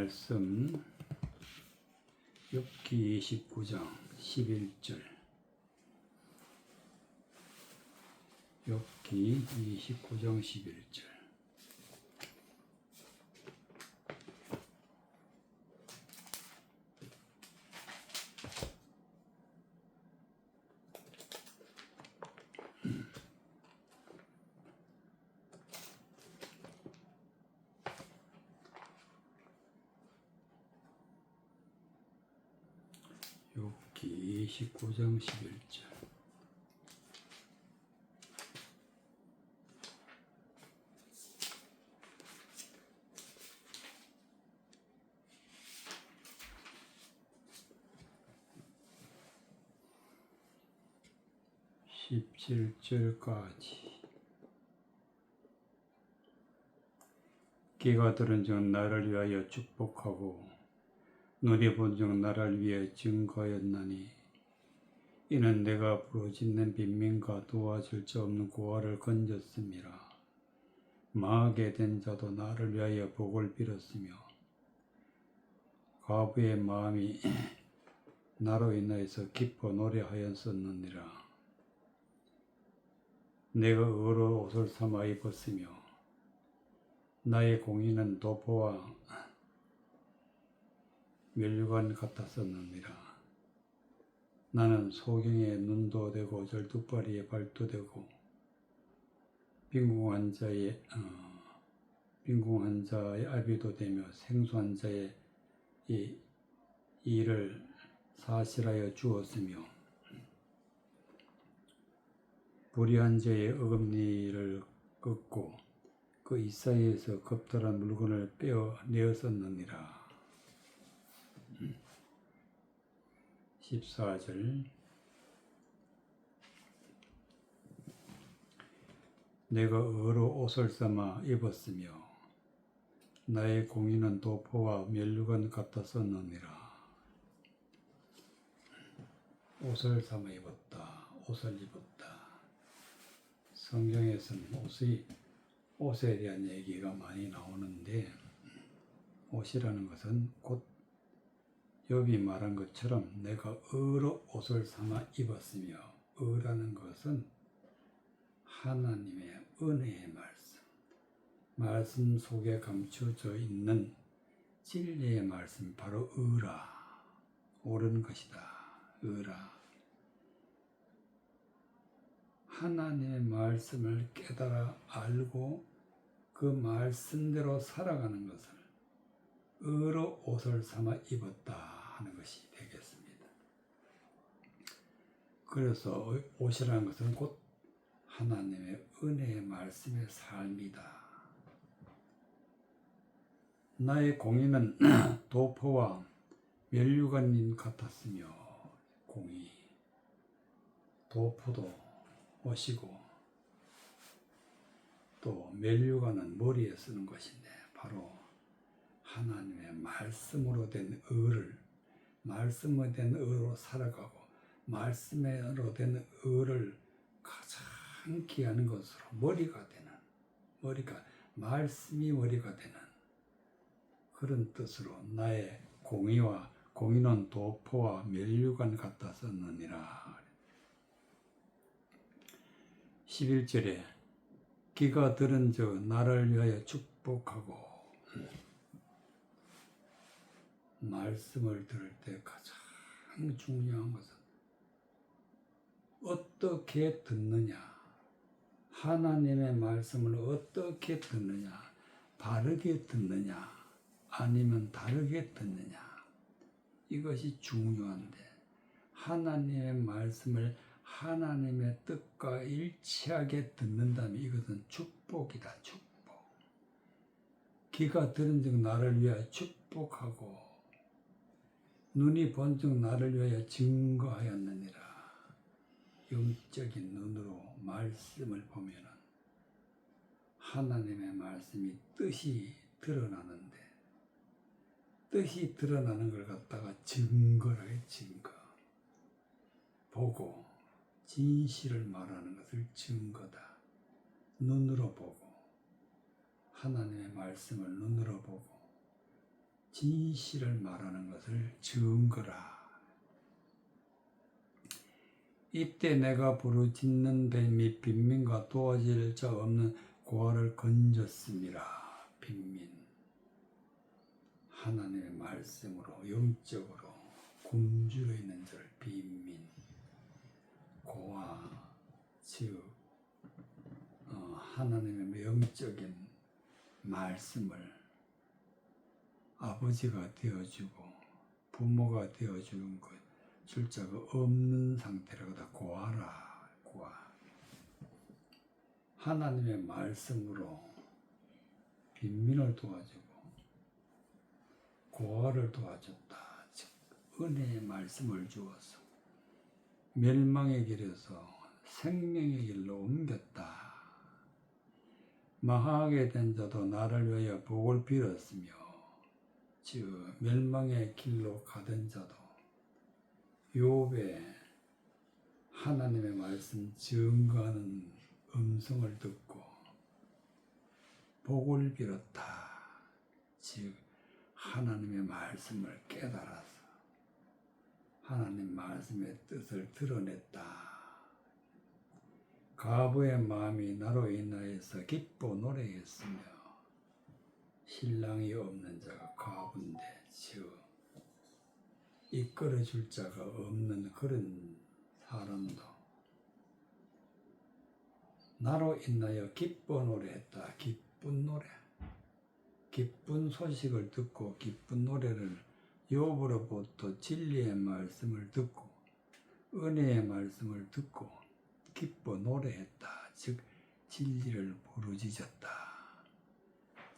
말씀 욥기 29장 11절. 욥기 29장 11절. 욥기 29장 11절. (17절까지) 기가 들은 즉 나를 위하여 축복하고 눈이 본 즉 나를 위해 증거였나니 이는 내가 부르짖는 빈민과 도와줄 자 없는 고아를 건졌음이라. 망하게 된 자도 나를 위하여 복을 빌었으며 과부의 마음이 나로 인하여서 기뻐 노래하였었느니라. 내가 의로 옷을 삼아 입었으며 나의 공의는 도포와 멸류관 같았었느니라. 나는 소경의 눈도 되고 절뚝발이의 발도 되고 빈궁한 자의 아비도 되며 생소한 자의 일을 사실하여 주었으며 불의한 자의 어금니를 꺾고 그 이사이에서 겁탈한 물건을 빼어내었었느니라. 14절. 내가 의로 옷을 삼아 입었으며 나의 공의는 도포와 멸류관 같았었느니라. 옷을 삼아 입었다. 옷을 입었다. 성경에서는 옷에 대한 얘기가 많이 나오는데, 옷이라는 것은 곧 욥이 말한 것처럼 내가 의로 옷을 삼아 입었으며, 의라는 것은 하나님의 은혜의 말씀 속에 감추어져 있는 진리의 말씀, 바로 의라, 옳은 것이다. 의라. 하나님의 말씀을 깨달아 알고 그 말씀대로 살아가는 것을 의로 옷을 삼아 입었다 하는 것이 되겠습니다. 그래서 옷이라는 것은 곧 하나님의 은혜의 말씀의 삶이다. 나의 공의는 도포와 멸류관 같았으며, 공의, 도포도 옷이고 또 멸류관은 머리에 쓰는 것인데, 바로 하나님의 말씀으로 된 의를, 말씀으로 된 의로 살아가고 말씀으로 된 의를 가장 귀한 것으로 말씀이 머리가 되는 그런 뜻으로 나의 공의는 도포와 멸류관 같았었느니라. 11절에 기가 들은 저 나를 위하여 축복하고, 말씀을 들을 때 가장 중요한 것은 어떻게 듣느냐, 하나님의 말씀을 어떻게 듣느냐, 바르게 듣느냐 아니면 다르게 듣느냐, 이것이 중요한데, 하나님의 말씀을 하나님의 뜻과 일치하게 듣는다면 이것은 축복이다. 축복. 귀가 들은 즉 나를 위하여 축복하고 눈이 본 즉 나를 위하여 증거하였느니라. 영적인 눈으로 말씀을 보면은 하나님의 말씀이 뜻이 드러나는데, 뜻이 드러나는 걸 갖다가 증거라 해. 증거. 보고 진실을 말하는 것을 증거다. 눈으로 보고, 하나님의 말씀을 눈으로 보고 진실을 말하는 것을 증거라. 이때 내가 부르짖는 뱀이 빈민과 도와줄 자 없는 고아를 건졌습니다. 빈민. 하나님의 말씀으로 영적으로 굶주려 있는 자를 빈민. 고아, 즉 하나님의 영적인 말씀을 아버지가 되어주고 부모가 되어주는 것 줄자가 없는 상태라고 다 고아라. 고아. 하나님의 말씀으로 빈민을 도와주고 고아를 도와줬다. 즉 은혜의 말씀을 주어서 멸망의 길에서 생명의 길로 옮겼다. 망하게 된 자도 나를 위하여 복을 빌었으며 즉 멸망의 길로 가던 자도 욥의 하나님의 말씀 증거하는 음성을 듣고 복을 빌었다. 즉 하나님의 말씀을 깨달아서 하나님 말씀의 뜻을 드러냈다. 가부의 마음이 나로 인하여서 기뻐 노래했으며 신랑이 없는 자가 가부인데 즉 이끌어 줄 자가 없는 그런 사람도 나로 인하여 기뻐 노래했다. 기쁜 노래. 기쁜 소식을 듣고 기쁜 노래를 욥으로부터 진리의 말씀을 듣고 은혜의 말씀을 듣고 기뻐 노래했다. 즉 진리를 부르짖었다.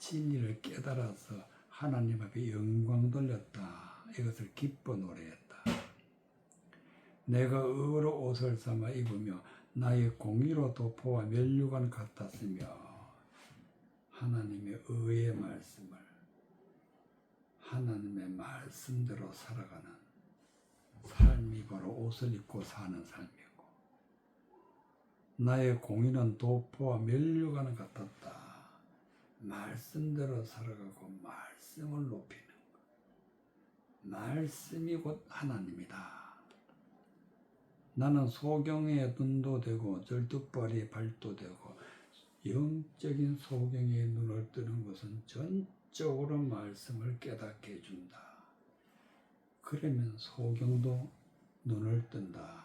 진리를 깨달아서 하나님 앞에 영광 돌렸다. 이것을 기뻐 노래했다. 내가 의로 옷을 삼아 입으며 나의 공의로 도포와 면류관 같았으며 하나님의 의의 말씀을 하나님의 말씀대로 살아가는 삶이 바로 옷을 입고 사는 삶이고 나의 공의는 도포와 면류관 같았다. 말씀대로 살아가고 말씀을 높이는 것. 말씀이 곧 하나님이다. 나는 소경의 눈도 되고 절뚝발이 발도 되고 영적인 소경의 눈을 뜨는 것은 전적으로 말씀을 깨닫게 해준다. 그러면 소경도 눈을 뜬다.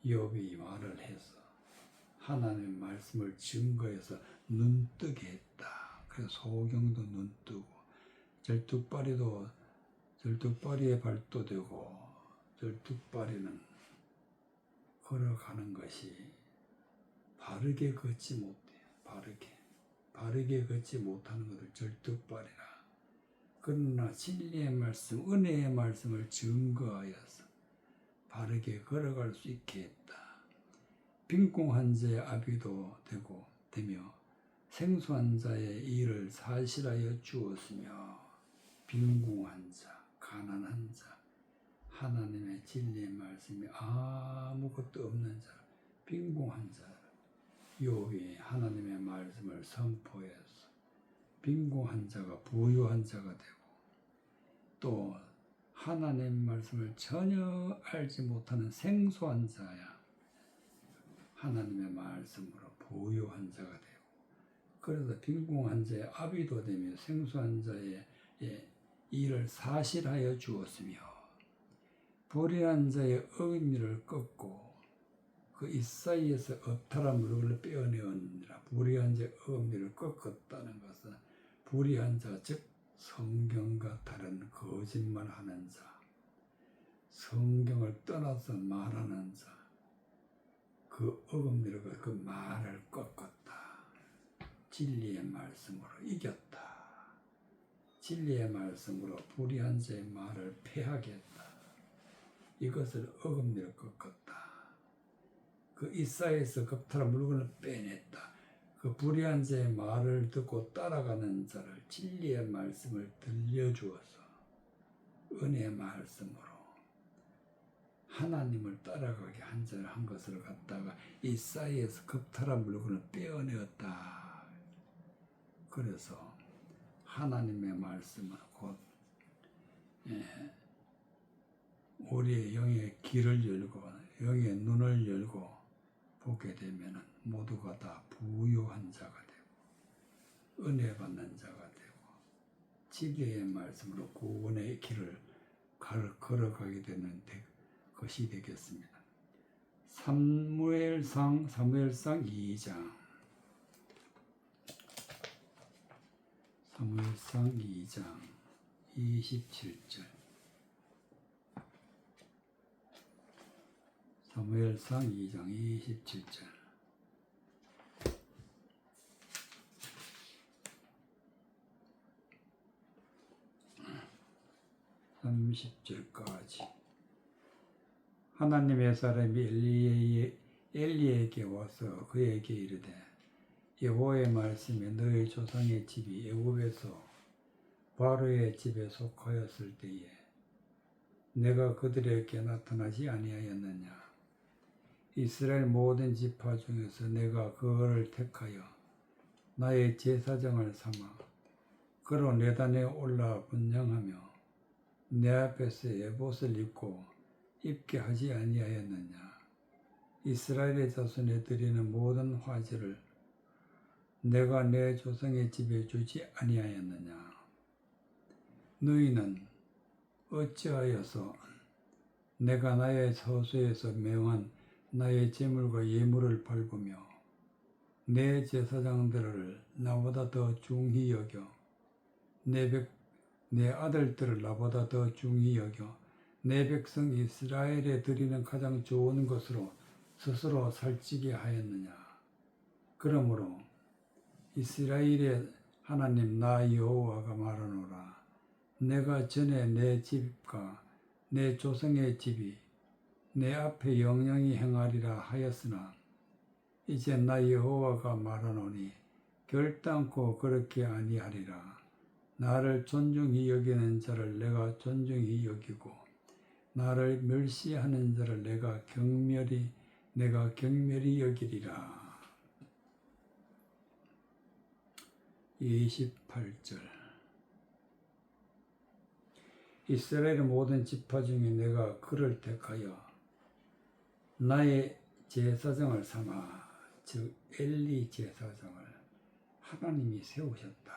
욥이 말을 해서 하나님의 말씀을 증거해서 눈뜨게 했다. 그래서 소경도 눈뜨고 절뚝발이의 발도 되고 절뚝발이는 걸어가는 것이 바르게 걷지 못해. 바르게 걷지 못하는 것을 절뚝발이라. 그러나 진리의 말씀, 은혜의 말씀을 증거하여서 바르게 걸어갈 수 있게 했다. 빈궁한 자의 아비도 되며 생소한 자의 일을 사실하여 주었으며 빈궁한 자, 가난한 자, 하나님의 진리의 말씀이 아무것도 없는 자, 빈궁한 자, 욥이 하나님의 말씀을 선포해서 빈궁한 자가 부유한 자가 되고 또 하나님 말씀을 전혀 알지 못하는 생소한 자야 하나님의 말씀으로 부유한 자가 되고 그래서 빈궁한 자의 아비도 되며 생소한 자의 일을 사실하여 주었으며 불의한 자의 의미를 꺾고 그 이사이에서 업타라 물건을 빼어내었느니라. 불의한 자의 의미를 꺾었다는 것은 불의한 자, 즉 성경과 다른 거짓말하는 자, 성경을 떠나서 말하는 자, 그 어금니로 그 말을 꺾었다. 진리의 말씀으로 이겼다. 진리의 말씀으로 불의한 자의 말을 패하게 했다. 이것을 어금니로 꺾었다. 그 이사에서 겁탈한 물건을 빼냈다. 그 불의한 자의 말을 듣고 따라가는 자를 진리의 말씀을 들려주어서 은혜의 말씀으로 하나님을 따라가게 한 것을 갖다가 이사이에서 겁탈한 물건을 빼어내었다. 그래서 하나님의 말씀은 곧 우리의 영의 귀를 열고 영의 눈을 열고 보게 되면 모두가 다 부유한 자가 되고 은혜 받는 자가 되고 지혜의 말씀으로 구원의 길을 걸어가게 되는 것이 되겠습니다. 사무엘상 2장 사무엘상 2장 27절 사무엘상 2장 27절 30절까지 하나님의 사람이 엘리에게 와서 그에게 이르되 여호와의 말씀에 너희 조상의 집이 애굽에서 바로의 집에 속하였을 때에 내가 그들에게 나타나지 아니하였느냐. 이스라엘 모든 지파 중에서 내가 그를 택하여 나의 제사장을 삼아 그로 내 단에 올라 분향하며 내 앞에서 에봇을 입게 하지 아니하였느냐. 이스라엘의 자손에 드리는 모든 화제를 내가 내 조상의 집에 주지 아니하였느냐. 너희는 어찌하여서 내가 나의 서소에서 명한 나의 제물과 예물을 밟으며 내 제사장들을 나보다 더 중히 여겨 내 아들들을 나보다 더 중히 여겨 내 백성 이스라엘에 드리는 가장 좋은 것으로 스스로 살찌게 하였느냐. 그러므로 이스라엘의 하나님 나 여호와가 말하노라. 내가 전에 내 집과 내 조상의 집이 내 앞에 영영히 행하리라 하였으나 이제 나 여호와가 말하노니 결단코 그렇게 아니하리라. 나를 존중히 여기는 자를 내가 존중히 여기고 나를 멸시하는 자를 내가 경멸히 여기리라. 28절 이스라엘의 모든 지파 중에 내가 그를 택하여 나의 제사장을 삼아 즉 엘리 제사장을 하나님이 세우셨다.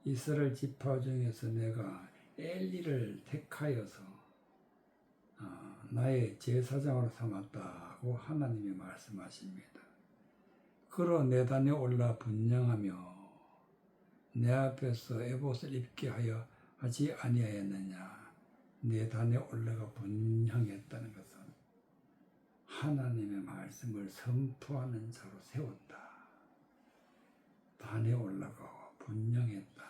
이스라엘 지파 중에서 내가 엘리를 택하여서 나의 제사장으로 삼았다고 하나님이 말씀하십니다. 그로 내 단에 올라 분향하며 내 앞에서 에봇을 입게 하지 아니하였느냐. 내 단에 올라가 분향했다는 것은 하나님의 말씀을 선포하는 자로 세웠다. 단에 올라가고 분향했다.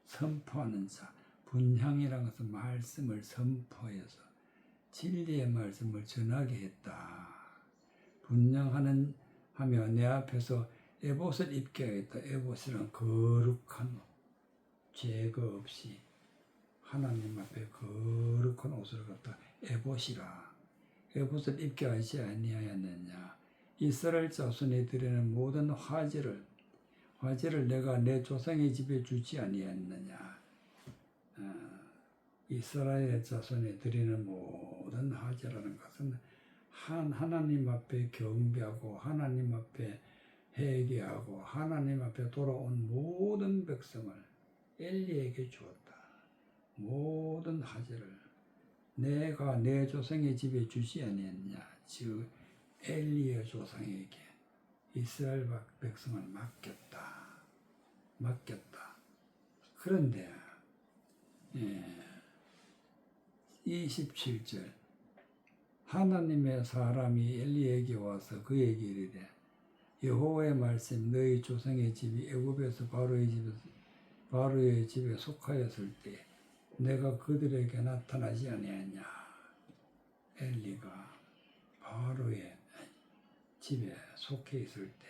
선포하는 자. 분향이라는 것은 말씀을 선포해서 진리의 말씀을 전하게 했다. 분향하며 내 앞에서 에봇을 입게 하였다. 에봇이란 거룩한 옷, 죄가 없이 하나님 앞에 거룩한 옷을 갖다 에봇이라. 에봇을 입게 하지 아니하였느냐. 이스라엘 자손이 드리는 모든 화제를 내가 내 조상의 집에 주지 아니하였느냐. 이스라엘 자손이 드리는 모든 화제라는 것은 하나님 앞에 경배하고 하나님 앞에 회개하고 하나님 앞에 돌아온 모든 백성을 엘리에게 주었다. 모든 화제를 내가 내 조상의 집에 주지 아니했냐. 즉 엘리의 조상에게 이스라엘 백성을 맡겼다. 그런데 27절 하나님의 사람이 엘리에게 와서 그에게 이르되 여호와의 말씀 너희 조상의 집이 애굽에서 바로의 집에 속하였을 때 내가 그들에게 나타나지 아니하냐. 엘리가 바로의 집에 속해 있을 때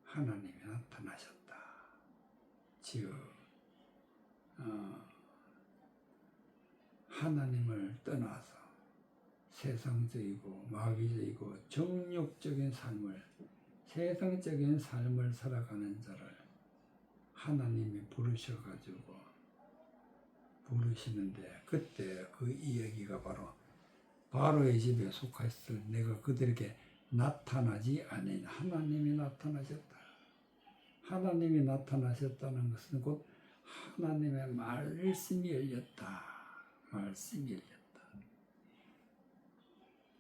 하나님이 나타나셨다. 즉 하나님을 떠나서 세상적이고 마귀적이고 정욕적인 세상적인 삶을 살아가는 자를 하나님이 부르셔가지고 부르시는데 그때 그 이야기가 바로 바로의 집에 속했을 내가 그들에게 나타나지 않은 하나님이 나타나셨다. 하나님이 나타나셨다는 것은 곧 하나님의 말씀이 열렸다. 말씀이 열렸다.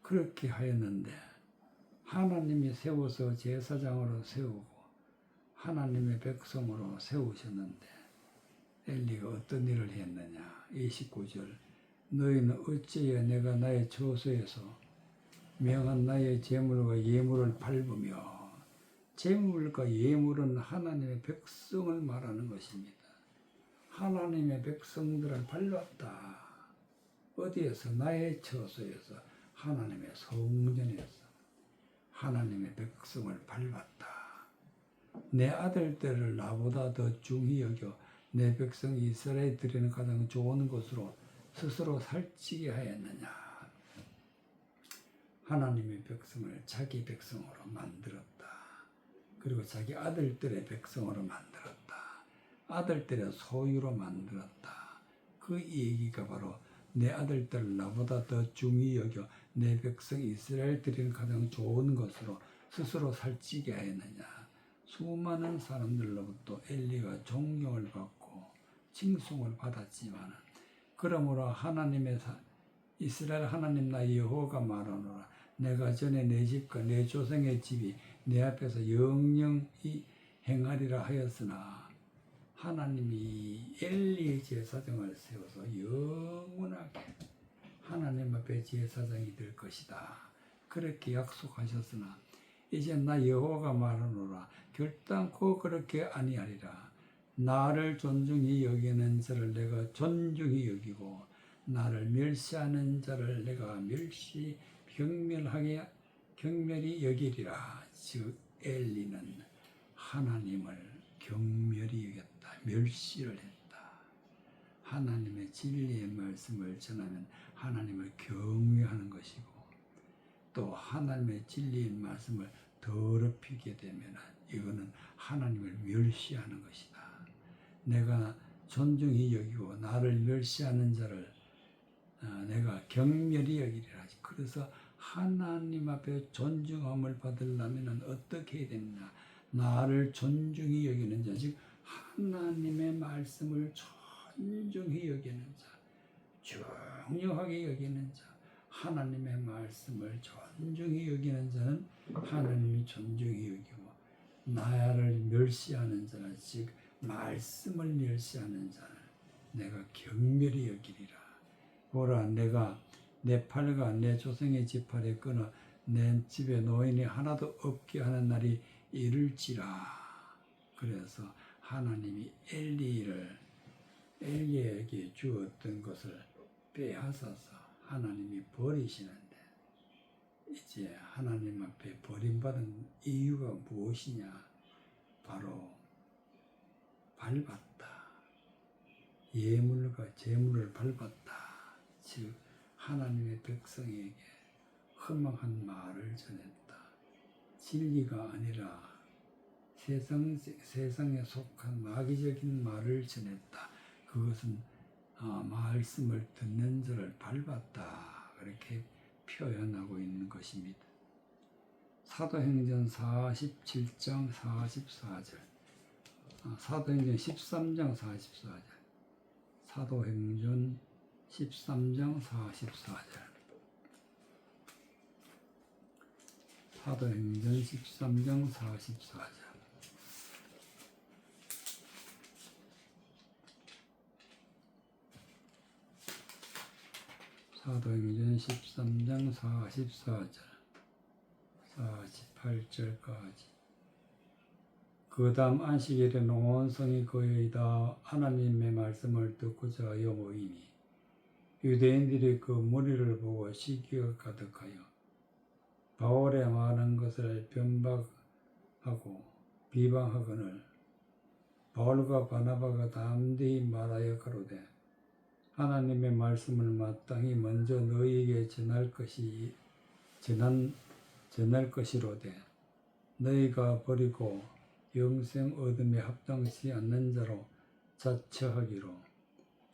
그렇게 하였는데 하나님이 세워서 제사장으로 세우고 하나님의 백성으로 세우셨는데 엘리가 어떤 일을 했느냐. 29절 너희는 어찌하여 내가 나의 처소에서 명한 나의 제물과 예물을 밟으며 제물과 예물은 하나님의 백성을 말하는 것입니다. 하나님의 백성들을 밟았다. 어디에서? 나의 처소에서 하나님의 성전에서 하나님의 백성을 밟았다. 내 아들들을 나보다 더 중히 여겨 내 백성 이스라엘 드리는 가장 좋은 것으로 스스로 살찌게 하였느냐. 하나님의 백성을 자기 백성으로 만들었다. 그리고 자기 아들들의 백성으로 만들었다. 아들들의 소유로 만들었다. 그 얘기가 바로 내 아들들 나보다 더 중히 여겨 내 백성 이스라엘 드리는 가장 좋은 것으로 스스로 살찌게 하였느냐. 수많은 사람들로부터 엘리가 존경을 받고 칭송을 받았지만 그러므로 이스라엘 하나님 나 여호와가 말하노라. 내가 전에 내 집과 내 조상의 집이 내 앞에서 영영히 행하리라 하였으나 하나님이 엘리 제사장을 세워서 영원하게 하나님 앞에 제사장이 될 것이다. 그렇게 약속하셨으나 이제 나 여호와가 말하노라. 결단코 그렇게 아니하리라. 나를 존중히 여기는 자를 내가 존중히 여기고 나를 멸시하는 자를 내가 경멸히 여기리라. 즉 엘리는 하나님을 경멸히 여겼다. 멸시를 했다. 하나님의 진리의 말씀을 전하면 하나님을 경외하는 것이고 또 하나님의 진리의 말씀을 더럽히게 되면 이거는 하나님을 멸시하는 것이다. 내가 존중히 여기고 나를 멸시하는 자를 내가 경멸히 여기리라. 그래서 하나님 앞에 존중함을 받으려면 어떻게 해야 되느냐. 나를 존중히 여기는 자, 즉 하나님의 말씀을 존중히 여기는 자, 중요하게 여기는 자, 하나님의 말씀을 존중히 여기는 자는 하나님이 존중히 여기고 나를 멸시하는 자는 즉 말씀을 멸시하는 자는 내가 경멸히 여기리라. 보라 내가 내 팔과 내 조상의 지팔에 끊어 내 집에 노인이 하나도 없게 하는 날이 이를지라. 그래서 하나님이 엘리에게 주었던 것을 빼앗아서 하나님이 버리시는데 이제 하나님 앞에 버림받은 이유가 무엇이냐. 바로 밟았다. 예물과 제물을 밟았다. 즉 하나님의 백성에게 험악한 말을 전했다. 진리가 아니라 세상에 속한 마귀적인 말을 전했다. 그것은 말씀을 듣는 자를 밟았다. 그렇게 표현하고 있는 것입니다. 사도행전 47장 44절, 사도행전 13장 44절, 사도행전 13장 44절, 사도행전 13장 44절. 사도행전 13장 44절, 48절까지. 그 다음 안식일에는 온 성이 거의 다 하나님의 말씀을 듣고자 하여 모이니 유대인들이 그 무리를 보고 시기가 가득하여 바울의 말한 것을 변박하고 비방하거늘 바울과 바나바가 담대히 말하여 가로되 하나님의 말씀을 마땅히 먼저 너희에게 전할 것이로되 너희가 버리고 영생 얻음에 합당치 않는 자로 자처하기로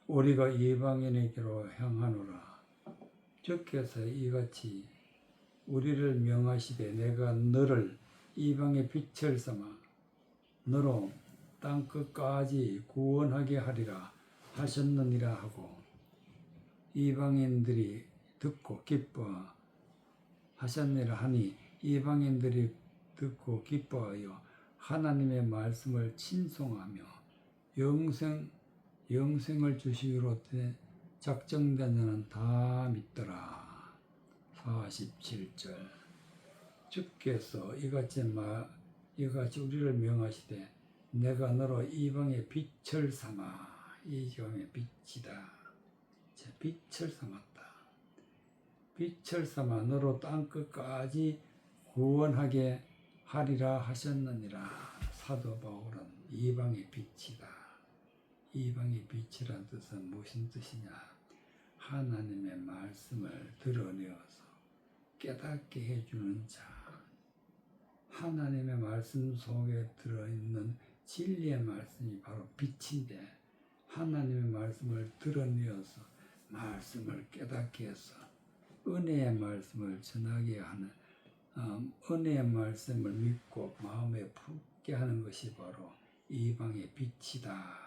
우리가 이방인에게로 향하노라. 주께서 이같이 우리를 명하시되 내가 너를 이방의 빛을 삼아 너로 땅 끝까지 구원하게 하리라 하셨느니라 하고 이방인들이 듣고 기뻐하셨느니라 하니 이방인들이 듣고 기뻐하여 하나님의 말씀을 친송하며 영생을 주시기로 작정된 자는 다 믿더라. 47절 주께서 이같이 우리를 명하시되 내가 너로 이방의 빛을 삼아 이방의 빛이다. 제 빛을 삼았다. 빛을 삼아 너로 땅끝까지 구원하게 하리라 하셨느니라. 사도 바울은 이방의 빛이다. 이방의 빛이란 뜻은 무슨 뜻이냐? 하나님의 말씀을 드러내어서 깨닫게 해주는 자. 하나님의 말씀 속에 들어있는 진리의 말씀이 바로 빛인데 하나님의 말씀을 드러내어서 말씀을 깨닫게 해서 은혜의 말씀을 전하게 하는 은혜의 말씀을 믿고 마음에 품게 하는 것이 바로 이방의 빛이다.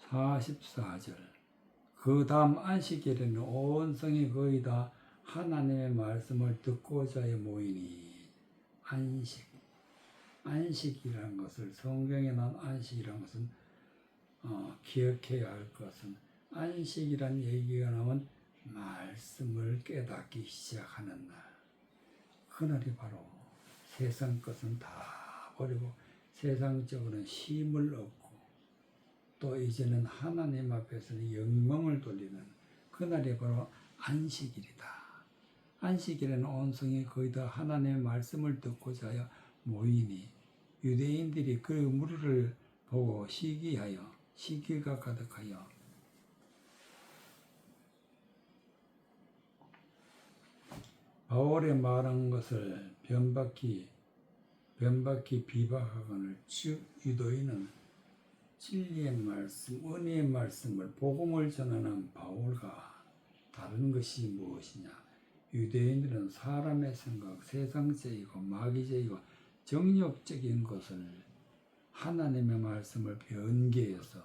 44절 그 다음 안식일에는 온 성이 거의 다 하나님의 말씀을 듣고자 모이니 안식이라는 것을 성경에 나온 안식이라는 것은 기억해야 할 것은 안식이란 얘기가 나오면 말씀을 깨닫기 시작하는 날. 그날이 바로 세상 것은 다 버리고 세상적으로는 쉼을 얻고 또 이제는 하나님 앞에서는 영광을 돌리는 그날이 바로 안식일이다. 안식일에는 온 성이 거의 다 하나님의 말씀을 듣고자 하여 모이니 유대인들이 그 무리를 보고 시기가 가득하여 바울의 말한 것을 변박히 비방하거늘 즉 유대인은 진리의 말씀, 은혜의 말씀을 복음을 전하는 바울과 다른 것이 무엇이냐? 유대인들은 사람의 생각, 세상적이고 마귀적이고 정욕적인 것을 하나님의 말씀을 변개해서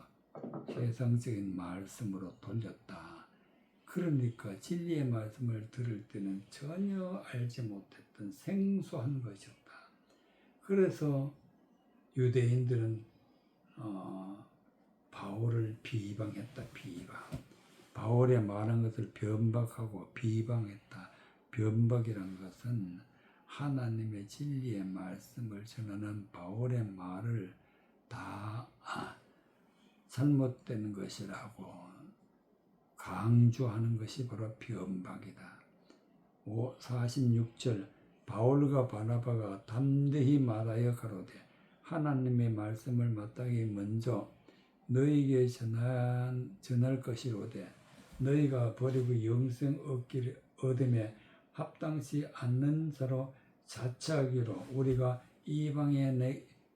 세상적인 말씀으로 돌렸다. 그러니까 진리의 말씀을 들을 때는 전혀 알지 못했던 생소한 것이었다. 그래서 유대인들은 바울을 비방했다. 바울의 말한 것을 변박하고 비방했다. 변박이란 것은 하나님의 진리의 말씀을 전하는 바울의 말을 다 잘못된 것이라고 강조하는 것이 바로 변박이다. 46절 바울과 바나바가 담대히 말하여 가로되 하나님의 말씀을 마땅히 먼저 너희에게 전할 것이로되 너희가 버리고 영생 얻음에 합당치 않는 자로 자처하기로 우리가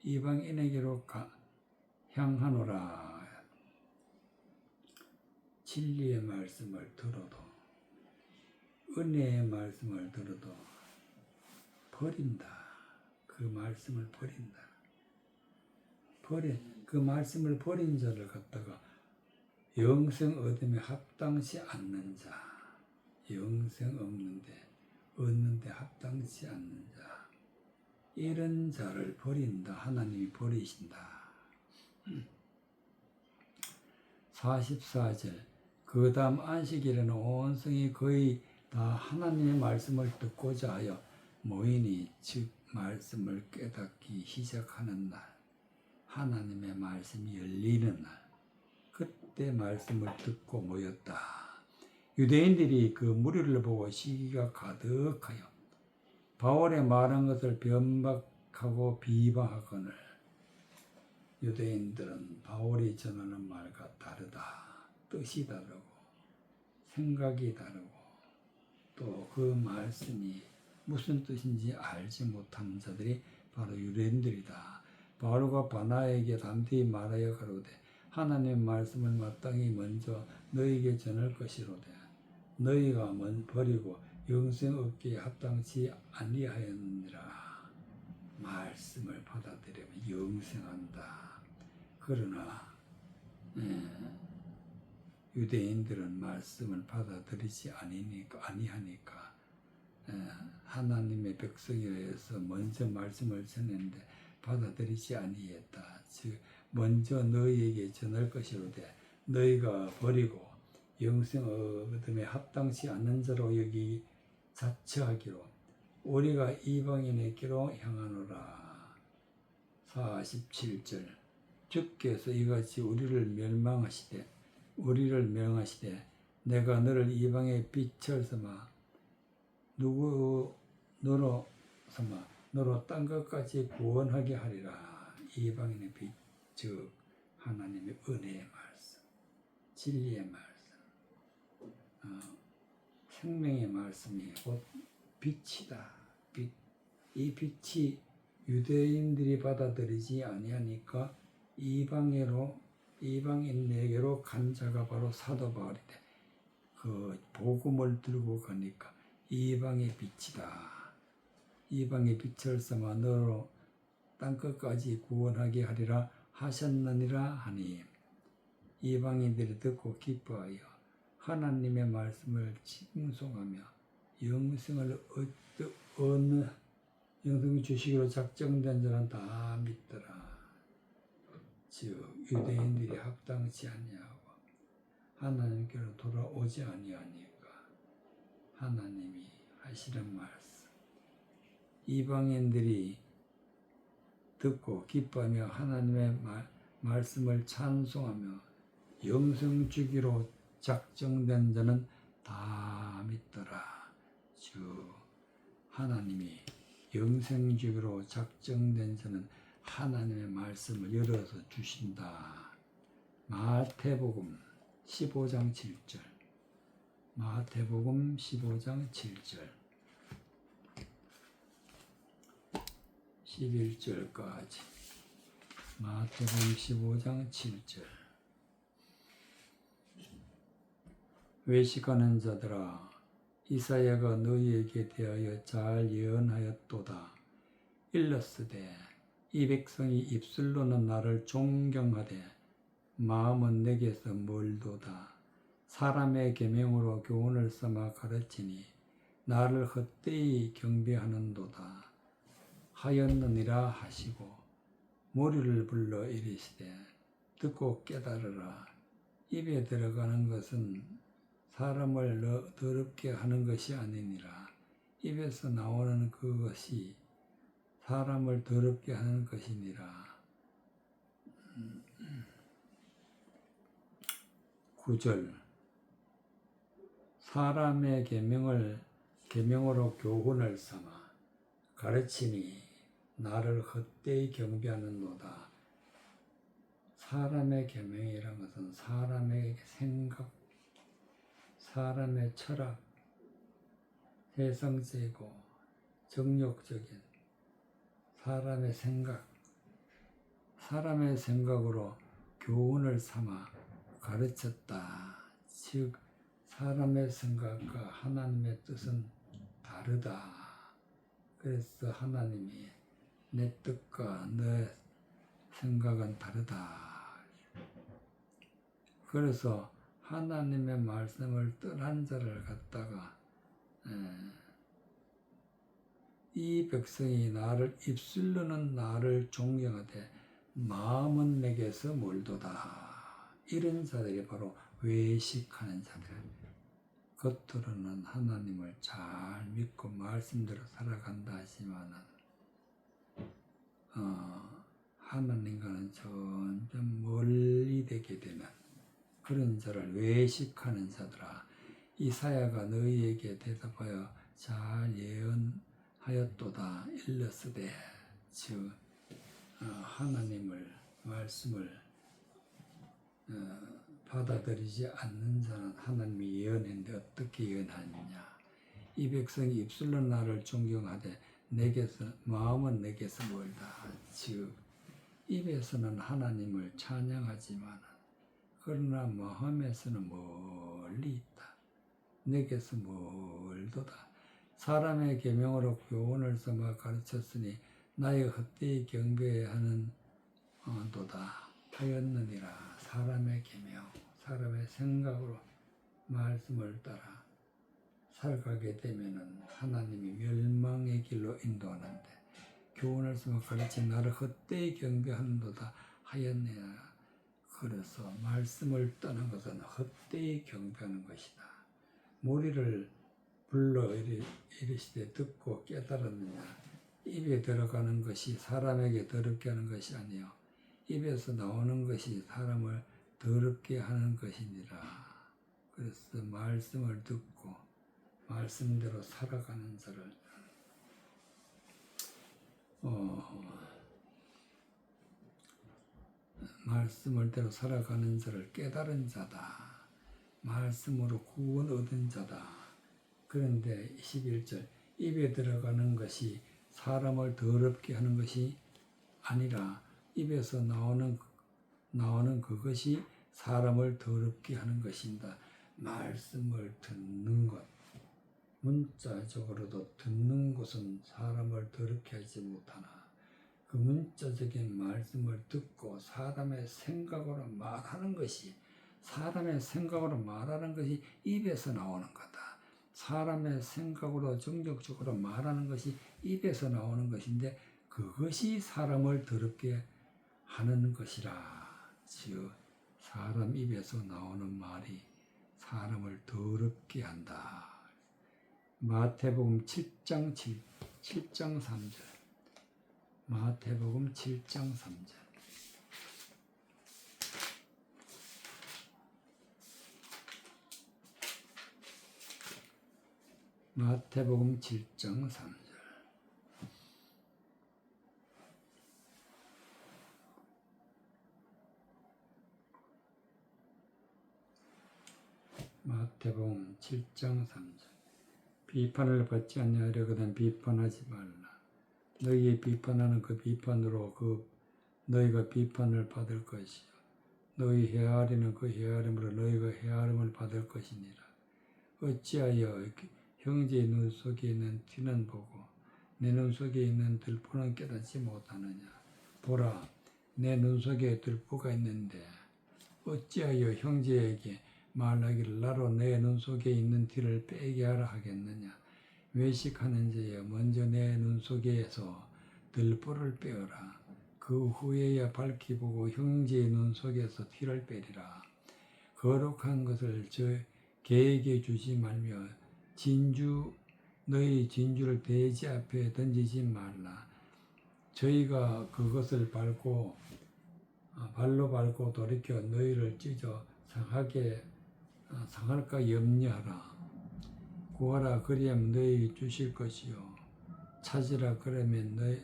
이방인에게로 향하노라. 진리의 말씀을 들어도 은혜의 말씀을 들어도 버린다. 그 말씀을 버린다. 그 말씀을 버린 자를 갖다가 영생 얻음에 합당치 않는 자, 영생 얻는데 합당치 않는 자, 이런 자를 버린다. 하나님이 버리신다. 44절 그 다음 안식일에는 온 성이 거의 다 하나님의 말씀을 듣고자 하여 모이니 즉 말씀을 깨닫기 시작하는 날, 하나님의 말씀이 열리는 날, 그때 말씀을 듣고 모였다. 유대인들이 그 무리를 보고 시기가 가득하여 바울의 말한 것을 변박하고 비방하거늘 유대인들은 바울이 전하는 말과 다르다. 뜻이 다르고 생각이 다르고 또 그 말씀이 무슨 뜻인지 알지 못하는 자들이 바로 유대인들이다. 바로가 바나에게 담대히 말하여 가로되 하나님의 말씀을 마땅히 먼저 너희에게 전할 것이로되 너희가 버리고 영생 얻기에 합당치 아니하였느니라. 말씀을 받아들이면 영생한다. 그러나 유대인들은 말씀을 받아들이지 아니하니까 하나님의 백성이라서 먼저 말씀을 전했는데 받아들이지 아니했다. 즉 먼저 너희에게 전할 것이로되 너희가 버리고 영생 얻음에 합당치 않는 자로 여기 자처하기로 우리가 이방인에게로 향하노라. 47절 주께서 이같이 우리를 멸망하시되 내가 너를 이방의 빛을 삼아 너로 땅 끝까지 구원하게 하리라. 이방인의 빛, 즉 하나님의 은혜의 말씀, 진리의 말씀, 생명의 말씀이 곧 빛이다. 빛. 이 빛이 유대인들이 받아들이지 아니하니까 이방인에게로 간 자가 바로 사도 바울이다. 그 복음을 들고 가니까 이방의 빛이다. 이방의 빛을 삼아 너로 땅끝까지 구원하게 하리라 하셨느니라 하니 이방인들이 듣고 기뻐하여 하나님의 말씀을 칭송하며 영생을 주시기로 작정된 자는 다 믿더라. 즉 유대인들이 합당치 아니하고 하나님께로 돌아오지 아니하니까 하나님이 하시는 말씀, 이방인들이 듣고 기뻐하며 하나님의 말씀을 찬송하며 영생 주기로 작정된 자는 다 믿더라. 즉 하나님이 영생 주기로 작정된 자는 하나님의 말씀을 열어서 주신다. 마태복음 15장 7절. 마태복음 15장 7절 11절까지. 마태복음 15장 7절. 외식하는 자들아, 이사야가 너희에게 대하여 잘 예언하였도다. 일렀으되 이 백성이 입술로는 나를 존경하되 마음은 내게서 멀도다. 사람의 계명으로 교훈을 삼아 가르치니 나를 헛되이 경배하는도다 하였느니라 하시고 무리를 불러 이르시되 듣고 깨달으라. 입에 들어가는 것은 사람을 더럽게 하는 것이 아니니라. 입에서 나오는 그것이 사람을 더럽게 하는 것이니라. 9절 사람의 계명으로 교훈을 삼아 가르치니 나를 헛되이 경배하는도다. 사람의 계명이란 것은 사람의 생각, 사람의 철학, 세상적이고 정욕적인 사람의 생각으로 교훈을 삼아 가르쳤다. 즉 사람의 생각과 하나님의 뜻은 다르다. 그래서 하나님이 내 뜻과 내 생각은 다르다. 그래서 하나님의 말씀을 떠난 자를 갖다가 이 백성이 입술로는 나를 존경하되 마음은 내게서 멀도다. 이런 자들이 바로 외식하는 자들. 겉으로는 하나님을 잘 믿고 말씀대로 살아간다 하지만은 하나님과는 점점 멀리 되게 되는 그런 자를 외식하는 자들아, 이사야가 너희에게 대답하여 잘 예언하였도다. 일렀으되 즉 하나님을 말씀을 받아들이지 않는 자는 하나님이 예언했는데 어떻게 예언하느냐. 이 백성이 입술로 나를 존경하되 마음은 내게서 멀다. 즉 입에서는 하나님을 찬양하지만 그러나 마음에서는 멀리 있다. 내게서 멀도다. 사람의 계명으로 교훈을 삼아 가르쳤으니 나의 헛되이 경배하는 도다 하였느니라. 사람의 계명, 사람의 생각으로 말씀을 따라 살아가게 되면은 하나님이 멸망의 길로 인도하는데 교훈을 삼아 가르친 나를 헛되이 경배하는도다 하였느니라. 그래서 말씀을 떠난 것은 헛되이 경배하는 것이다. 무리를 불러 이르시되 듣고 깨달았느냐. 입에 들어가는 것이 사람에게 더럽게 하는 것이 아니요 입에서 나오는 것이 사람을 더럽게 하는 것이니라. 그래서 말씀을 듣고 말씀대로 살아가는 자를 말씀을대로 살아가는 자를 깨달은 자다. 말씀으로 구원 얻은 자다. 그런데 11절 입에 들어가는 것이 사람을 더럽게 하는 것이 아니라 입에서 나오는 그것이 사람을 더럽게 하는 것입니다. 말씀을 듣는 것, 문자적으로도 듣는 것은 사람을 더럽게 하지 못하나 그 문자적인 말씀을 듣고 사람의 생각으로 말하는 것이 입에서 나오는 거다. 사람의 생각으로 정적적으로 말하는 것이 입에서 나오는 것인데 그것이 사람을 더럽게 하는 것이라. 즉 사람 입에서 나오는 말이 사람을 더럽게 한다. 마태복음 7장 3절. 마태복음 7장 3절. 마태복음 7장 3절. 마태복음 7장 3절. 비판을 받지 아니하려거든 비판하지 말라. 너희의 비판하는 그 비판으로 너희가 비판을 받을 것이요 너희 헤아리는 그 헤아림으로 너희가 헤아림을 받을 것이니라. 어찌하여 형제의 눈 속에 있는 티는 보고 내 눈 속에 있는 들보는 깨닫지 못하느냐. 보라, 내 눈 속에 들보가 있는데 어찌하여 형제에게 말하기를 나로 내 눈 속에 있는 티를 빼게 하라 하겠느냐. 외식하는 자여 먼저 내 눈 속에서 들보를 빼어라. 그 후에야 밝히 보고 형제의 눈 속에서 티를 빼리라. 거룩한 것을 개에게 주지 말며 너희 진주를 돼지 앞에 던지지 말라. 저희가 그것을 발로 밟고 돌이켜 너희를 찢어 상할까 염려하라. 구하라 그리하면 너희 주실 것이요 찾으라 그러면 너희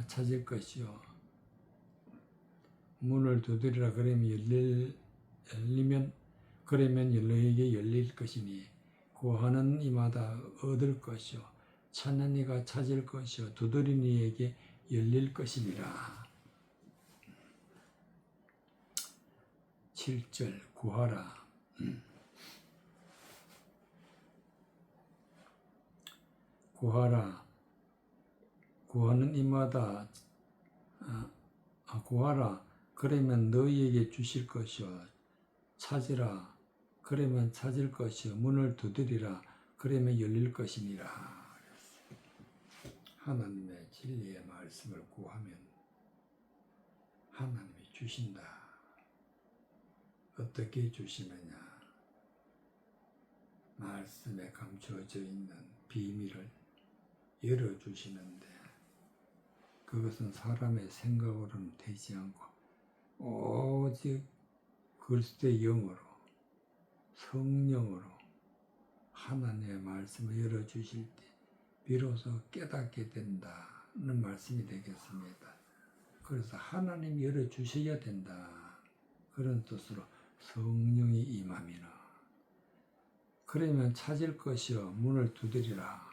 찾을 것이요 문을 두드리라 그러면 너희에게 열릴 것이니 구하는 이마다 얻을 것이요 찾는 이가 찾을 것이요 두드리는 이에게 열릴 것이니라. 7절 구하라. 구하라. 구하는 이마다 구하라. 그러면 너희에게 주실 것이요. 찾으라. 그러면 찾을 것이요. 문을 두드리라. 그러면 열릴 것이니라. 하나님의 진리의 말씀을 구하면 하나님이 주신다. 어떻게 주시느냐. 말씀에 감추어져 있는 비밀을 열어주시는데 그것은 사람의 생각으로는 되지 않고 오직 그리스도의 영으로 성령으로 하나님의 말씀을 열어주실 때 비로소 깨닫게 된다는 말씀이 되겠습니다. 그래서 하나님이 열어주셔야 된다. 그런 뜻으로 성령이 임함이나 그러면 찾을 것이요 문을 두드리라.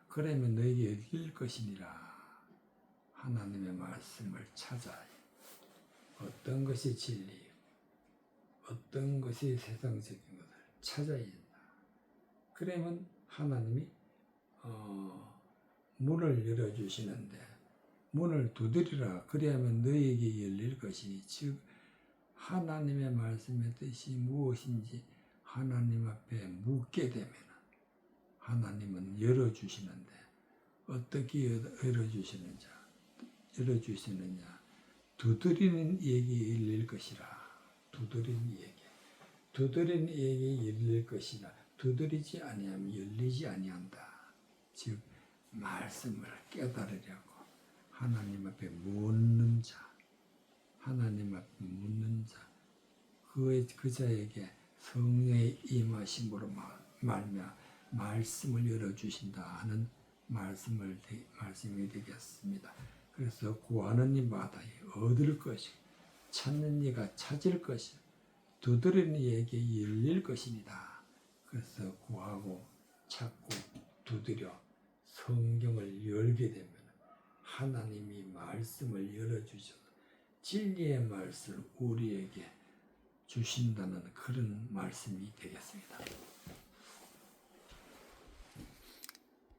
그러면 너에게 열릴 것이니라. 하나님의 말씀을 찾아 어떤 것이 진리, 어떤 것이 세상적인 것을 찾아야 된다. 그러면 하나님이 문을 열어주시는데, 문을 두드리라 그리하면 너에게 열릴 것이니, 즉 하나님의 말씀의 뜻이 무엇인지 하나님 앞에 묻게 되면 하나님은 열어주시는데, 어떻게 열어주시느냐, 두드리는 이에게 열릴 것이라. 두드리는 이에게 열릴 것이라. 두드리지 아니하면 열리지 아니한다. 즉 말씀을 깨달으려고 하나님 앞에 묻는 자, 그 자에게 성령의 임하심으로 말미암아 말씀을 열어주신다 하는 말씀이 되겠습니다. 그래서 구하는 이마다 얻을 것이고, 찾는 이가 찾을 것이고, 두드리는 이에게 열릴 것입니다. 그래서 구하고 찾고 두드려 성경을 열게 되면 하나님이 말씀을 열어주셔서 진리의 말씀을 우리에게 주신다는 그런 말씀이 되겠습니다.